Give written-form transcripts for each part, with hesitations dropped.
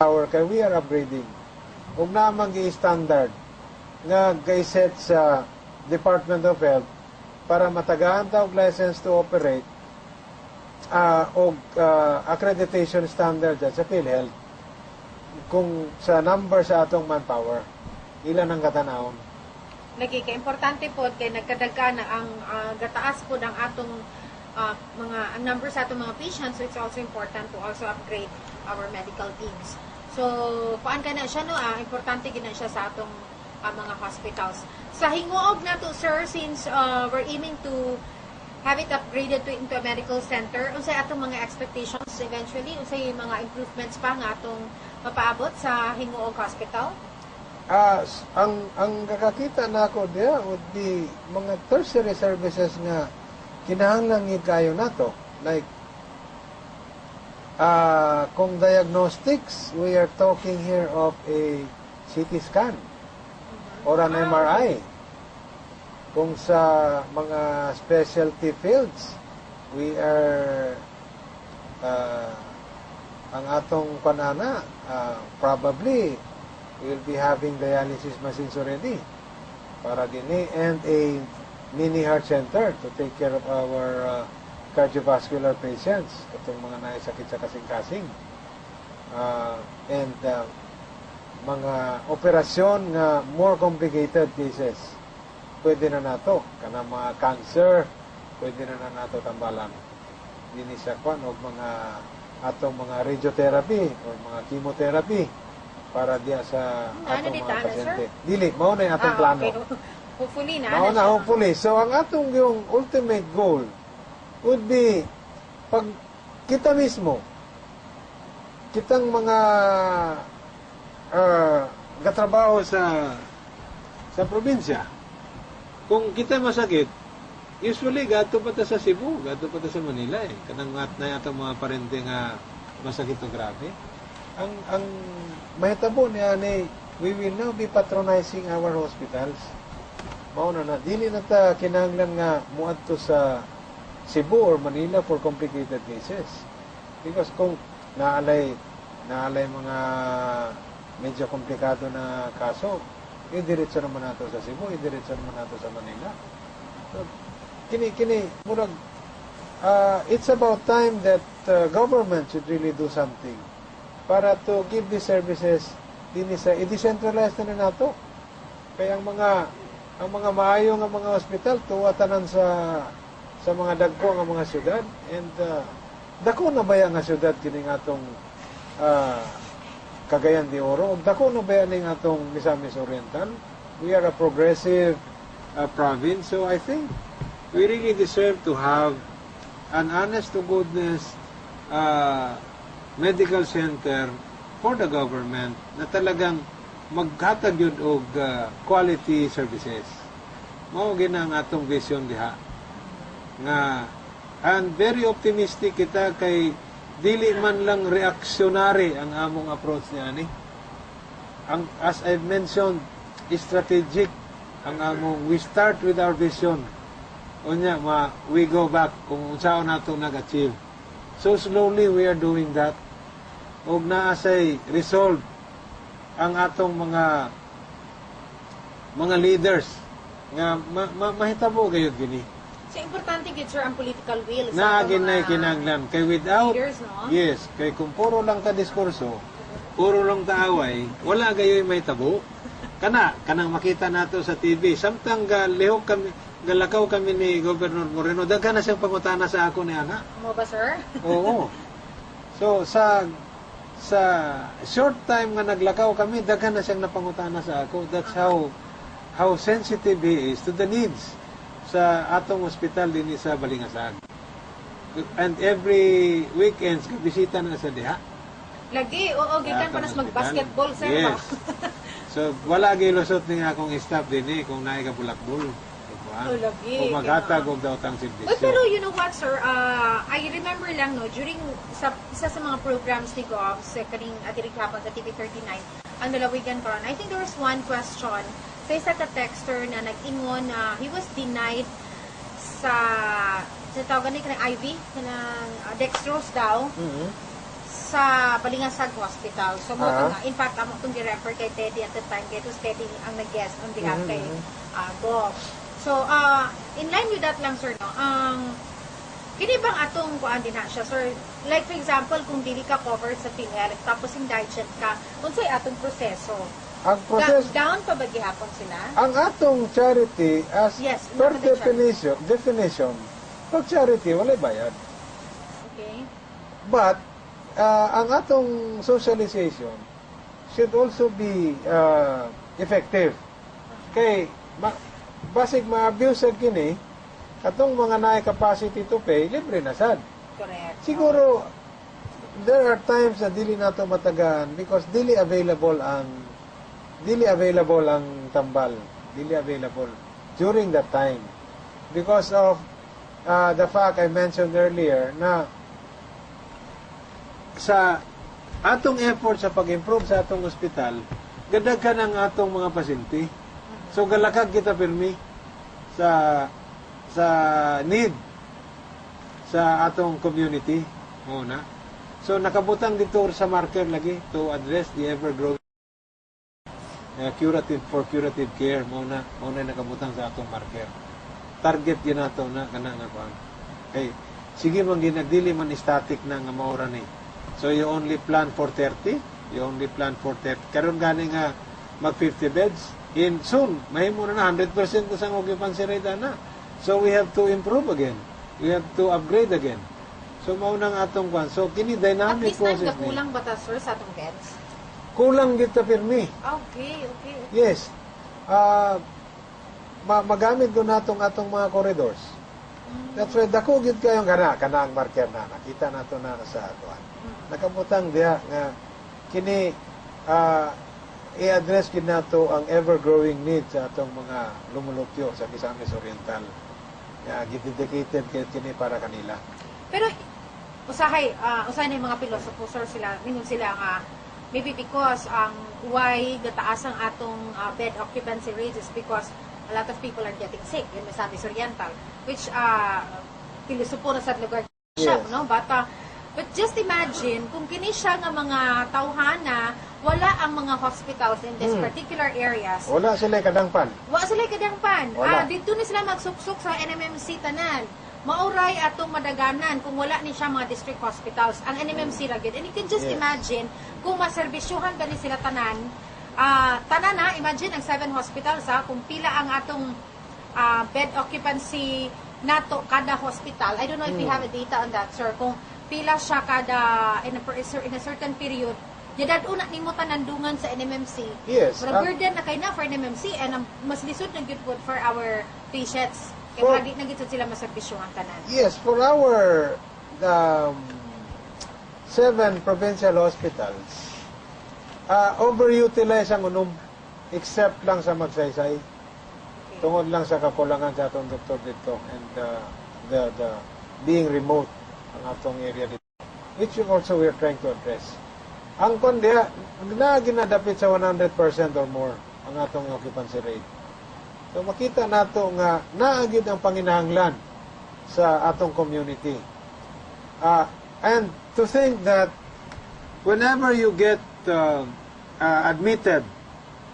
manpower kay we are upgrading. Ug naman gi-standard nga gi-set sa Department of Health para matagahan ta og license to operate og accreditation standard sa PhilHealth. Kung sa number sa atong manpower, ilan ang katanawon? Lagi kay importante po kay nagkadagka na ang gataas po ng atong ang number sa atong mga patients, so it's also important to also upgrade our medical teams. So kuan kana siya no, importante gina siya sa atong mga hospitals. Sa hinguog nato sir, since we're aiming to have it upgraded into a medical center, unsay atong mga expectations eventually, unsay mga improvements pa nga atong mapaabot sa hinguog hospital? Ang kakakita na ako diya would be mga tertiary services nga kinahanglan kayo nato. Like, kung diagnostics, we are talking here of a CT scan or an MRI. Kung sa mga specialty fields, we are ang atong panana, probably we'll be having dialysis machines already para dini, and a mini heart center to take care of our cardiovascular patients, itong mga naisakit sa kasing-kasing. And mga operasyon nga more complicated cases, pwede na nato. Kana mga cancer, pwede na nato tambalan. Dini sa kwan, o mga atong mga radiotherapy o mga chemotherapy para diya sa atong mga pasyente. Dili, mao na yung atong plano. Okay. Hopefully na. Mao na, hopefully. So, ang atong yung ultimate goal would be, pag kita mismo, kitang mga katrabaho sa probinsya, kung kita masakit, usually gato pa ta sa Cebu, gato pa ta sa Manila eh. Kanang na atong mga parente nga masakit o grabe. Ang mahitabo niya ni, we will now be patronizing our hospitals. Mauna na, dili na ta kinahanglan nga muadto sa Cebu or Manila for complicated cases. Because kung naalay mga medyo komplikado na kaso, idiretso naman nato sa Cebu, idiretso naman nato sa Manila. So, kini murag it's about time that government should really do something para to give these services din sa i-decentralize na nato. Kaya ang mga maayo nga mga ospital tuwatanan sa mga dagko nga mga syudad, and dako na baya nga syudad kini atong Cagayan de Oro, ug dako na baya ning atong Misamis Oriental. We are a progressive province, so I think we really deserve to have an honest to goodness medical center for the government na talagang maghatag yun og quality services. Mao gina ang atong vision diha. Nga, and very optimistic kita kay dili man lang reactionary ang among approach niya ni. As I've mentioned, strategic ang among, we start with our vision. Unya, we go back kung unsaon nato nag-achieve. So slowly we are doing that. Og naasay resolve ang atong mga leaders nga mahitabo gayud gini. So importante gid sir ang political will Na agin na kinahanglan kay without leaders, no? Yes, kay kung puro lang ta diskurso, puro lang ta away, wala gayoy may tabo. Kanang makita nato sa TV, samtang lihok kami, galakaw kami ni Governor Moreno, daghan na siyang pangutana sa ako ni ana. Mo ba sir? Oo. So sa short time nga naglakaw kami, daghan na siyang napangutana sa ako. That's how sensitive he is to the needs sa atong ospital din sa Balingasag. And every weekends, bisita na sa diha. Lagi, oo, gikan pa nas mag-basketball, sir. Yes. So, wala gilusot ni akong staff din kung naay ka bulakbol. Lagi. O maghatag og daw tang servisyo. Pero you know what, sir, I remember lang, no, during isa sa mga programs ni Gov, sa kaning atirik hapon sa TV39, ang nalawigan karon, I think there was one question sa isa ka texter na nag-ingon na he was denied sa tawagan ni kanang IV, kanang dextrose daw, sa Balingasag Hospital. So, mo nga, in fact, amo itong gi-refer kay Teddy at the time, kaya ito Teddy ang nag-guest on behalf kay Gov. So, in line with that lang, sir, no, kini bang atong kuan din na siya, sir? Like, for example, kung dili ka covered sa PhilHealth, tapos indigent ka, unsay atong proseso? Ang process, Down pa ba gihapon sila? ang atong charity as Yes, per not the definition, pag charity, wala bayad. Okay. But, ang atong socialization should also be effective. Kay, basig ma-abuse sad kini, katong mga naay capacity to pay, libre na sad. Correct. Siguro, there are times na dili nato matagaan because dili available ang tambal. Dili available during that time. Because of the fact I mentioned earlier na sa atong effort sa pag-improve sa atong ospital, gadaghan ang atong mga pasyente. So galakag kita pirmi sa need sa atong community muna. So nakabutang dito sa marker lagi to address the ever-growing curative care muna nakabutang sa atong marker. Target yun nato na kana nga kuan. Okay. Sige man ginagdili man static na nga maura ni. So you only plan for 30, karon gani nga mag 50 beds in soon mahimo na 100% na sang occupancy rate na. So we have to improve again. We have to upgrade again. So mao nang atong kwan. So kini At dynamic least process nagkakulang ba ta, sir, sa atong beds? kulang gid ta pirmi. Okay. Yes. Magamit ko natong atong mga corridors. That's why dako gid kayong kana ang marker na nakita nato na sa atuan. Nakabutang diha nga kini i-address gid nato ang ever-growing needs sa atong mga lumulupyo sa Misamis Oriental. Dedicated kini para kanila. Pero usahay na yung mga pilosopo, sir, ningon sila nga maybe because why gataas ang atong bed occupancy rates is because a lot of people are getting sick in Misamis Oriental, which pilosopo na sa lugar siya, Yes. no? But just imagine kung kini siya nga mga tawhana, wala ang mga hospitals in these particular areas. Wala sila kadangpan. Wa sila kadangpan. Wala. Dito ni sila magsuksok sa NMMC tanan. Mauray atong madaganan kung wala ni siya mga district hospitals. Ang NMMC ra gyud. And you can just Yes. imagine kung maserbisyuhan gani sila tanan. Tanan na, imagine ang 7 hospitals kung pila ang atong bed occupancy nato kada hospital. I don't know if we have a data on that, sir. Kung pila siya kada in a certain period. Yadad una nimo tanandungan sa NMMC. Yes. Pero burden na kay na for NMMC and mas lisod na good food for our patients. Kaya For- hindi na gito sila maserbisyuhan tanan. Yes, for our 7 provincial hospitals, overutilize ang unom except lang sa Magsaysay. Tungod lang sa kakulangan sa atong doktor dito and the being remote ang atong area dito. Which also we are trying to address. Ang kondiya, na ginadapit sa 100% or more ang atong occupancy rate. So makita nato nga naagid ang panginahanglan sa atong community. And to think that whenever you get admitted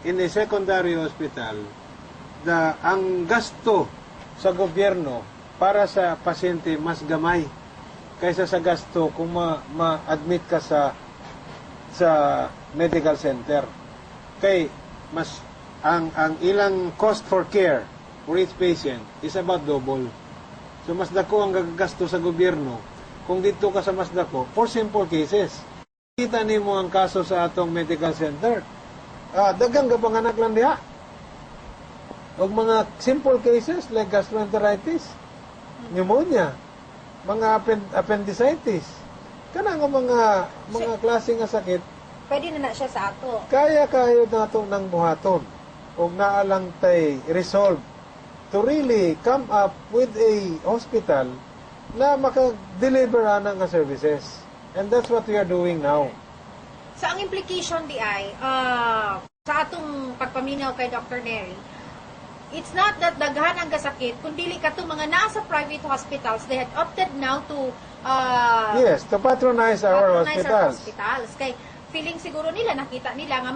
in a secondary hospital, ang gasto sa gobyerno para sa pasyente mas gamay kaysa sa gasto kung ma-admit ka sa medical center. Kay mas ang ilang cost for care for each patient is about double. So mas dako ang gagasto sa gobyerno kung dito ka sa mas dako for simple cases. Kita nimo ang kaso sa atong medical center. Daghang kapanganak lang diha. Og mga simple cases like gastroenteritis, pneumonia, mga appendicitis, kana nga mga klase nga sakit, Pwede na siya sa ato. kaya kayo nato ng buhaton og naalang tay resolve to really come up with a hospital na maka-deliver ana nga services. And that's what we are doing now. Sa ang implication di ay, sa atong pagpaminaw kay Dr. Neri, it's not that daghan ang kasakit, kundi ka itong mga nasa private hospitals, they had opted now to Yes, to patronize our patronize our hospitals. hospitals. Kay feeling siguro nila, nakita nila nga